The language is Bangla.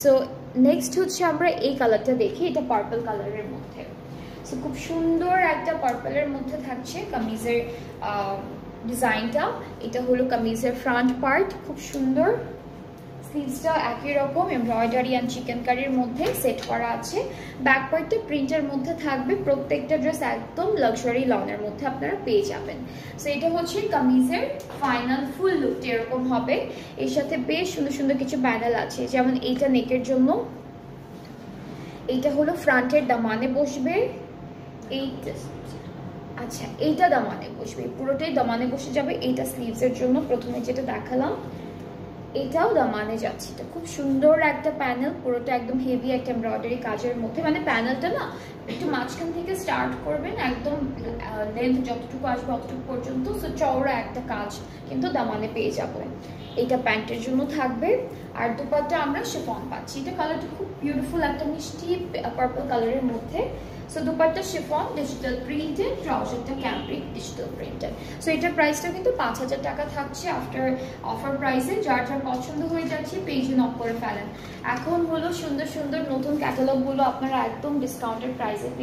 সো নেক্সট হচ্ছে আমরা এই কালারটা দেখি, এটা পার্পল কালারের মধ্যে। সো খুব সুন্দর একটা পার্পলের মধ্যে থাকছে কামিজের ডিজাইনটা। এটা হলো কামিজের ফ্রন্ট পার্ট, খুব সুন্দর। স্লিভসটা একই রকম এমব্রয়ডারি অ্যান্ড চিকেন কারির মধ্যে সেট করা আছে। ব্যাক পার্টটা প্রিন্টের মধ্যে থাকবে। প্রত্যেকটা ড্রেস একদম লাক্সারি লনের মধ্যে আপনারা পেয়ে যাবেন। সো এটা হচ্ছে কামিজের ফাইনাল ফুল লুকটা এরকম হবে। এর সাথে বেশ সুন্দর সুন্দর কিছু প্যানেল আছে, যেমন এইটা নেকের জন্য, এইটা হলো ফ্রন্টের দামানে বসবে, এইটা আচ্ছা এইটা দামানে বসবে, পুরোটাই দামানে বসে যাবে। এইটা স্লিভসের জন্য প্রথমে যেটা দেখালাম, এটাও দামানে যাচ্ছে। এটা খুব সুন্দর একটা প্যানেল, পুরোটা একদম হেভি একটা এমব্রয়ডারি কাজের মধ্যে। মানে প্যানেলটা না একটু মাঝখান থেকে স্টার্ট করবেন, একদম লেন্থ যতটুকু আসবে অতটুকু পর্যন্ত। সো চওড়া একটা কাজ কিন্তু দামানে পেয়ে যাবেন। এটা প্যান্টের জন্য থাকবে। আর দুপাট্টা আমরা শিফন পাচ্ছি। এটা কালারটা খুব বিউটিফুল, একটা মিষ্টি পার্পল কালারের মধ্যে। So dupatta chiffon, digital printed, ট্রাউজারটা ক্যাম্ব্রিক ডিজিটাল প্রিন্টেড। সো এটার প্রাইসটা কিন্তু 5000 টাকা থাকছে আফটার অফার প্রাইসে। যার যার পছন্দ হয়ে যাচ্ছে পেজে নক করে ফেলেন। এখন হলো সুন্দর সুন্দর নতুন ক্যাটালগুলো আপনারা একদম ডিসকাউন্টেড প্রাইসে পেয়ে